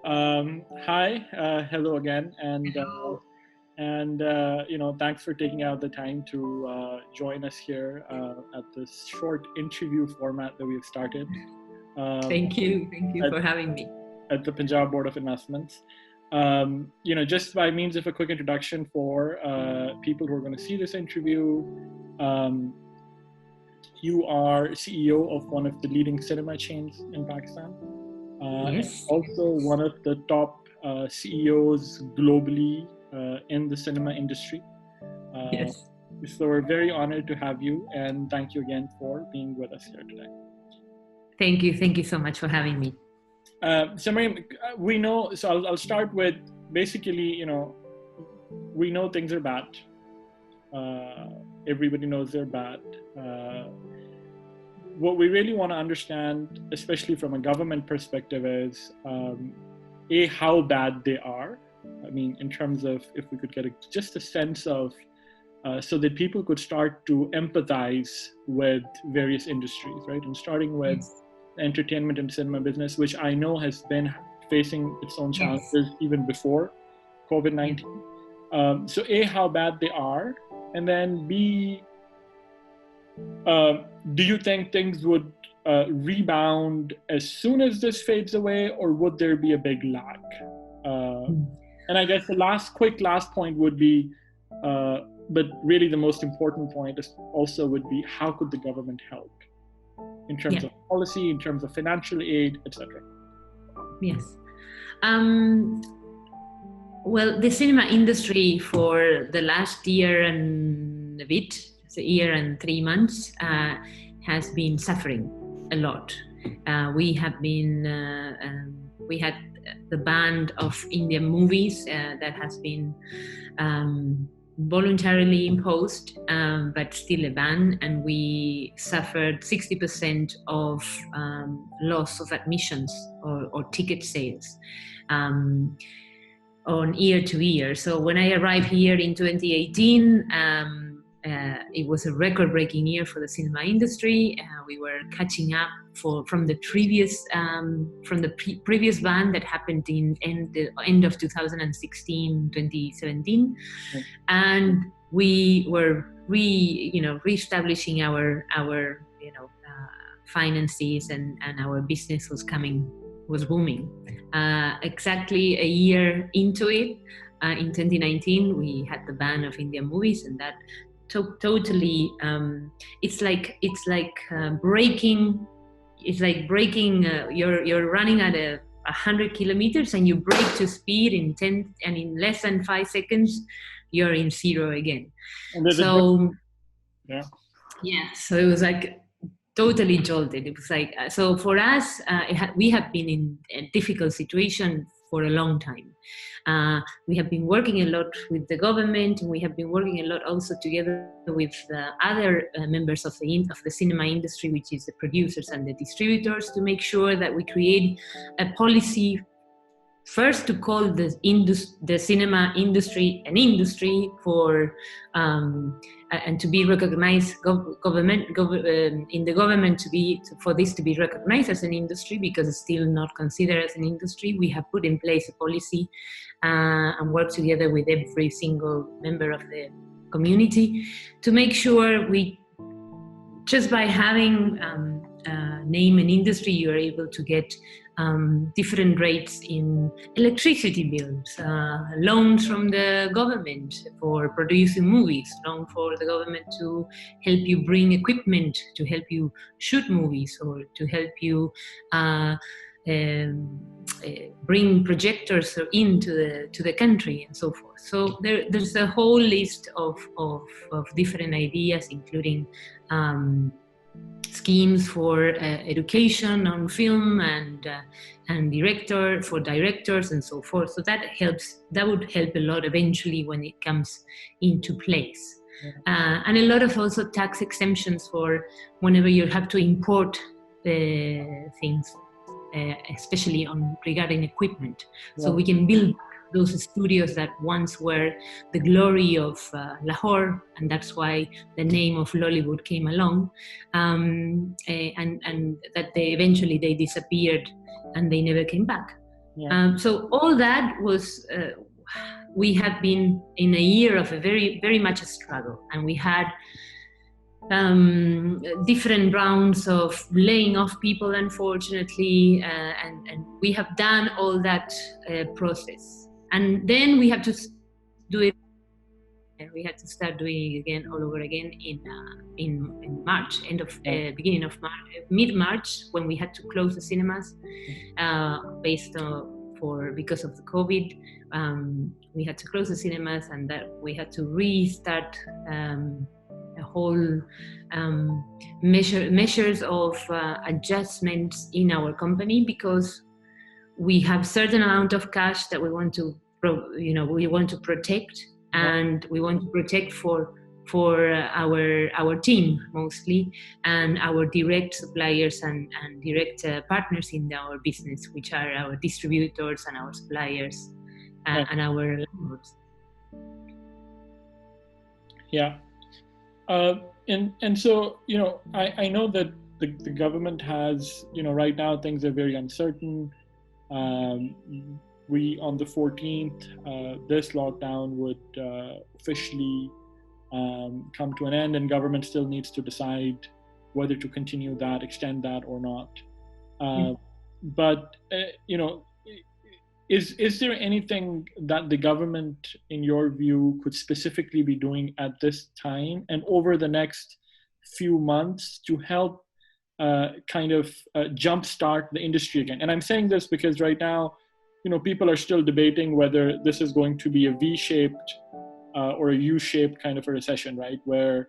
Hi, hello again, and thanks for taking out the time to join us here at this short interview format that we've started. Thank you for having me at the Punjab Board of Investments. Just by means of a quick introduction for people who are going to see this interview, you are CEO of one of the leading cinema chains in Pakistan. Yes. Also one of the top CEOs globally in the cinema industry. Yes. So we're very honored to have you, and thank you again for being with us here today. Thank you so much for having me. So Mariam, we know, so I'll start with basically, we know things are bad. Everybody knows they're bad. What we really want to understand, especially from a government perspective, is how bad they are. I mean, in terms of if we could get just a sense of, so that people could start to empathize with various industries, right? And starting with the entertainment and cinema business, which I know has been facing its own challenges even before COVID-19. So A, how bad they are, and then B, do you think things would rebound as soon as this fades away, or would there be a big lag? And I guess the last point would be, but really the most important point is also would be, how could the government help in terms of policy, in terms of financial aid, etc.? Yes. Well, the cinema industry for the last year and a bit, a year and 3 months, has been suffering a lot. We had the ban of Indian movies that has been voluntarily imposed, but still a ban, and we suffered 60% of loss of admissions or ticket sales on year to year. So when I arrived here in 2018, it was a record-breaking year for the cinema industry. We were catching up from the previous ban that happened in end of 2016, 2017, and we were reestablishing our finances, and our business was booming. Exactly a year into it, in 2019, we had the ban of Indian movies, and that totally it's like breaking. It's like breaking. You're running at 100 kilometers, and you brake to speed in 10, and in less than 5 seconds, you're in zero again. So so it was like totally jolted. It was like, so for us, we have been in a difficult situation for a long time. We have been working a lot with the government, and we have been working a lot also together with other members of the cinema industry, which is the producers and the distributors, to make sure that we create a policy first to call the cinema industry an industry for and to be recognized in the government for this to be recognized as an industry, because it's still not considered as an industry. We have put in place a policy and work together with every single member of the community to make sure we, just by having name an industry, you are able to get different rates in electricity bills, loans from the government for producing movies, loan for the government to help you bring equipment, to help you shoot movies, or to help you bring projectors into the country, and so forth. So there's a whole list of different ideas, including schemes for education on film and directors and so forth. So that would help a lot eventually when it comes into place. And a lot of also tax exemptions for whenever you have to import things, especially regarding equipment. So we can build those studios that once were the glory of Lahore, and that's why the name of Lollywood came along, and that eventually they disappeared and they never came back. Yeah. So all that was, we had been in a year of a very, very much a struggle, and we had different rounds of laying off people, unfortunately, and we have done all that process, and then we have to do it. We had to start doing it again, all over again, in March, beginning of March, mid-March, when we had to close the cinemas, because of the COVID. We had to close the cinemas, and that we had to restart a whole measures of adjustments in our company, because we have certain amount of cash that we want to protect, and we want to protect for our team mostly, and our direct suppliers and direct partners in our business, which are our distributors and our suppliers and our landlords. Yeah. And so, I know that the government has, right now things are very uncertain. We, on the 14th, this lockdown would officially come to an end, and government still needs to decide whether to continue that, extend that or not. But, is there anything that the government, in your view, could specifically be doing at this time and over the next few months to help jumpstart the industry again? And I'm saying this because right now, people are still debating whether this is going to be a V-shaped or a U-shaped kind of a recession, right? Where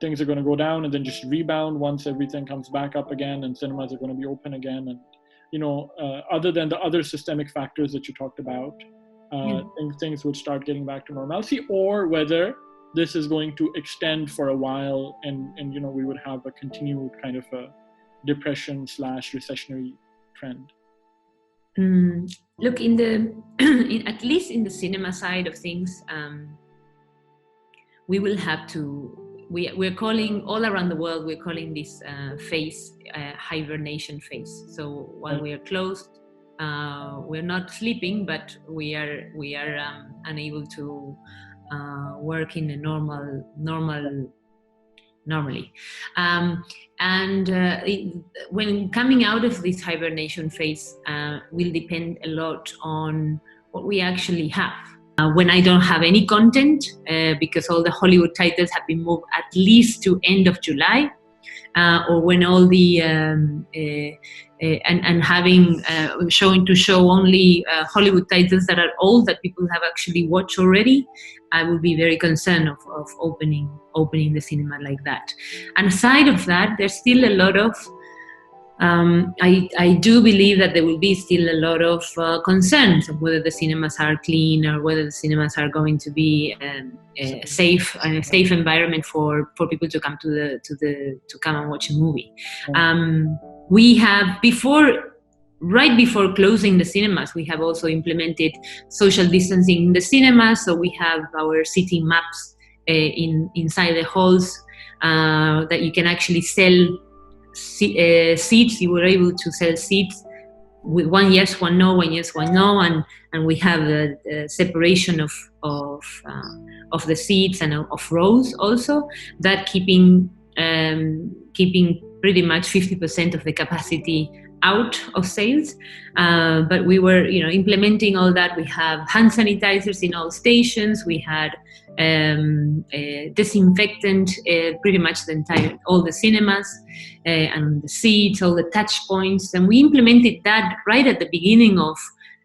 things are going to go down and then just rebound once everything comes back up again and cinemas are going to be open again. And, other than the other systemic factors that you talked about, things would start getting back to normalcy, or whether this is going to extend for a while and we would have a continued kind of a depression / recessionary trend. Look, at least in the cinema side of things, we will have to. We're calling all around the world. We're calling this phase hibernation phase. So while we are closed, we're not sleeping, but we are unable to work in a normally. When coming out of this hibernation phase, will depend a lot on what we actually have. When I don't have any content, because all the Hollywood titles have been moved at least to end of July, or when all the and having show only Hollywood titles that are old, that people have actually watched already, I would be very concerned of opening the cinema like that. And aside of that, there's still a lot of I do believe that there will be still a lot of concerns of whether the cinemas are clean or whether the cinemas are going to be a safe environment for people to come to come and watch a movie. We have right before closing the cinemas, we have also implemented social distancing in the cinemas. So we have our seating maps inside the halls that you can actually sell seats. You were able to sell seats with one yes, one no, one yes, one no, and we have the separation of the seats and of rows also. That keeping pretty much 50% of the capacity out of sales, but we were implementing all that. We have hand sanitizers in all stations. We had disinfectant pretty much all the cinemas and the seats, all the touch points, and we implemented that right at the beginning of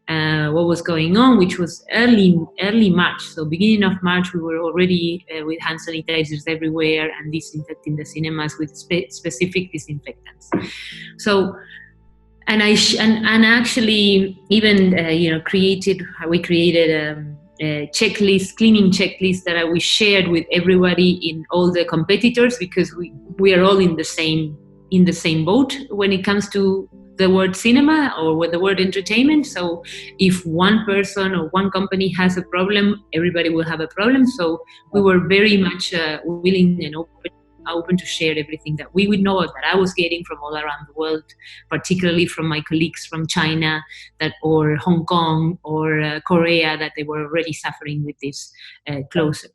what was going on, which was early March. So beginning of March, we were already with hand sanitizers everywhere and disinfecting the cinemas with specific disinfectants. So. And actually even we created a checklist, cleaning checklist that we shared with everybody in all the competitors, because we are all in the same boat when it comes to the word cinema or with the word entertainment. So if one person or one company has a problem, everybody will have a problem. So we were very much willing and open open to share everything that we would know, that I was getting from all around the world, particularly from my colleagues from China or Hong Kong or Korea, that they were already suffering with this closure.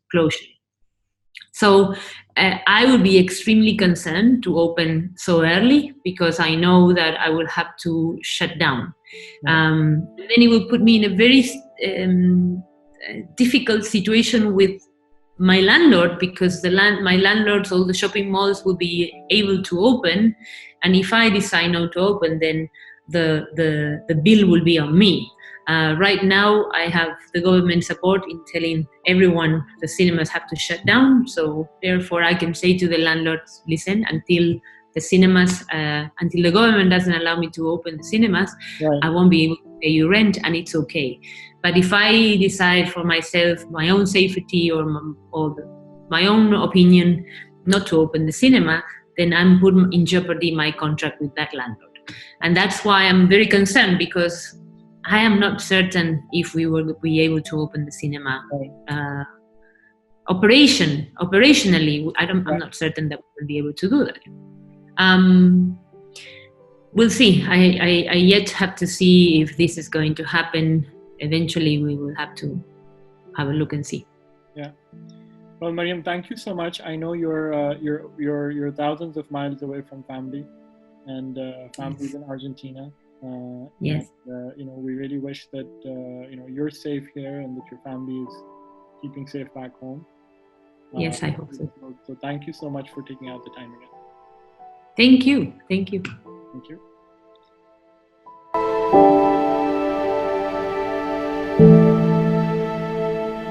So I would be extremely concerned to open so early, because I know that I will have to shut down. Then it will put me in a very difficult situation with my landlord, because my landlords, all the shopping malls, will be able to open, and if I decide not to open, then the bill will be on me. Right now, I have the government support in telling everyone the cinemas have to shut down. So therefore, I can say to the landlords, listen, until the government doesn't allow me to open the cinemas, right, I won't be able to pay you rent, and it's okay. But if I decide for myself, my own safety or my own opinion, not to open the cinema, then I'm putting in jeopardy my contract with that landlord. And that's why I'm very concerned, because I am not certain if we will be able to open the cinema. Operationally, I'm not certain that we will be able to do that. We'll see. I yet have to see if this is going to happen. Eventually, we will have to have a look and see. Yeah. Well, Mariam, thank you so much. I know you're thousands of miles away from family, and families in Argentina. Yes. And, we really wish that you're safe here and that your family is keeping safe back home. Yes, I hope so. So thank you so much for taking out the time again. Thank you. Thank you. Thank you.